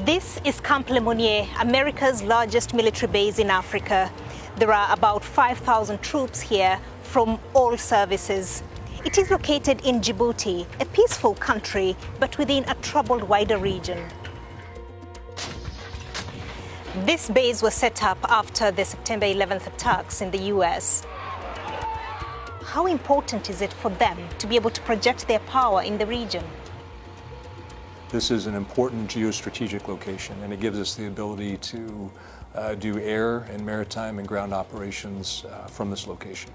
This is Camp Lemonnier, America's largest military base in Africa. There are about 5,000 troops here from all services. It is located in Djibouti, a peaceful country, but within a troubled wider region. This base was set up after the September 11th attacks in the US. How important is it for them to be able to project their power in the region? This is an important geostrategic location, and it gives us the ability to do air and maritime and ground operations from this location.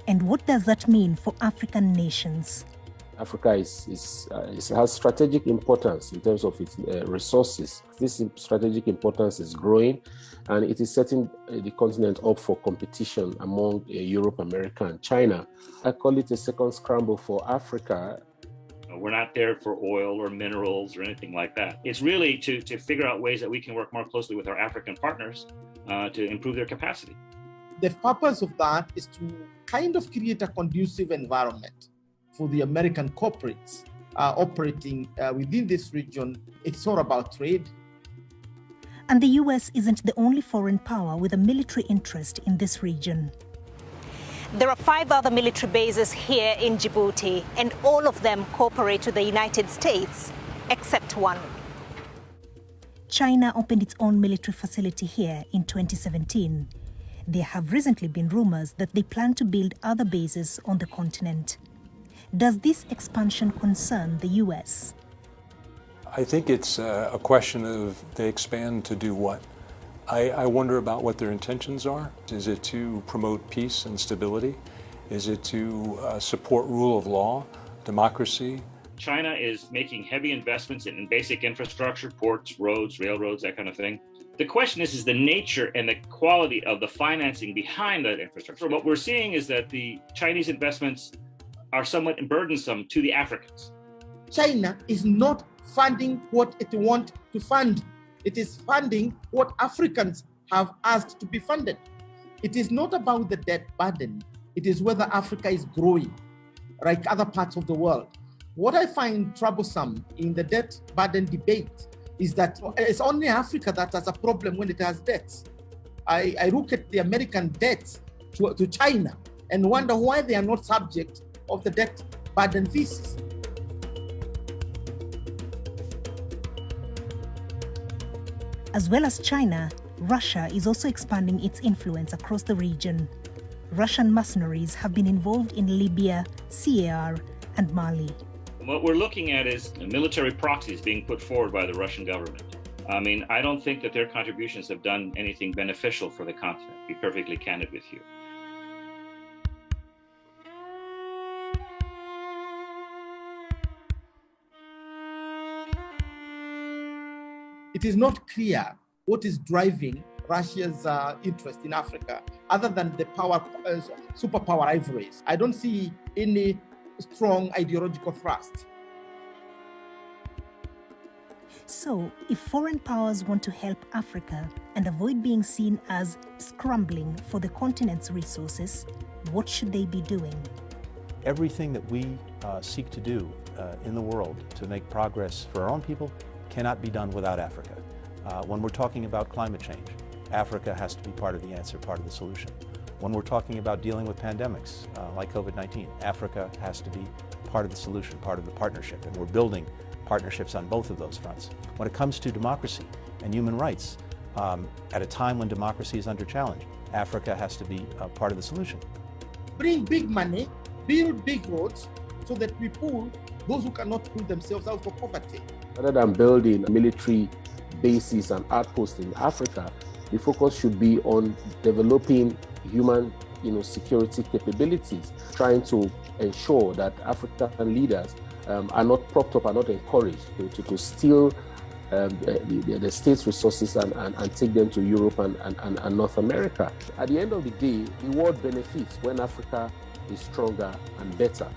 And what does that mean for African nations? Africa has strategic importance in terms of its resources. This strategic importance is growing, and it is setting the continent up for competition among Europe, America, and China. I call it a second scramble for Africa. We're not there for oil or minerals or anything like that. It's really to figure out ways that we can work more closely with our African partners to improve their capacity. The purpose of that is to kind of create a conducive environment for the American corporates operating within this region. It's all about trade. And the US isn't the only foreign power with a military interest in this region. There are 5 other military bases here in Djibouti, and all of them cooperate with the United States, except one. China opened its own military facility here in 2017. There have recently been rumors that they plan to build other bases on the continent. Does this expansion concern the US? I think it's a question of they expand to do what? I wonder about what their intentions are. Is it to promote peace and stability? Is it to support rule of law, democracy? China is making heavy investments in basic infrastructure, ports, roads, railroads, that kind of thing. The question is the nature and the quality of the financing behind that infrastructure. What we're seeing is that the Chinese investments are somewhat burdensome to the Africans. China is not funding what it wants to fund. It is funding what Africans have asked to be funded. It is not about the debt burden. It is whether Africa is growing, like other parts of the world. What I find troublesome in the debt burden debate is that it's only Africa that has a problem when it has debts. I look at the American debts to China and wonder why they are not subject of the debt burden thesis. As well as China, Russia is also expanding its influence across the region. Russian mercenaries have been involved in Libya, CAR, and Mali. What we're looking at is military proxies being put forward by the Russian government. I mean, I don't think that their contributions have done anything beneficial for the continent, to be perfectly candid with you. It is not clear what is driving Russia's interest in Africa, other than the superpower ivories. I don't see any strong ideological thrust. So, if foreign powers want to help Africa and avoid being seen as scrambling for the continent's resources, what should they be doing? Everything that we seek to do in the world to make progress for our own people cannot be done without Africa. When we're talking about climate change, Africa has to be part of the answer, part of the solution. When we're talking about dealing with pandemics like COVID-19, Africa has to be part of the solution, part of the partnership, and we're building partnerships on both of those fronts. When it comes to democracy and human rights, at a time when democracy is under challenge, Africa has to be part of the solution. Bring big money, build big roads, so that we pull those who cannot pull themselves out of poverty. Rather than building military bases and outposts in Africa, the focus should be on developing human security capabilities, trying to ensure that African leaders are not propped up, are not encouraged to steal the state's resources and take them to Europe and North America. At the end of the day, the world benefits when Africa is stronger and better.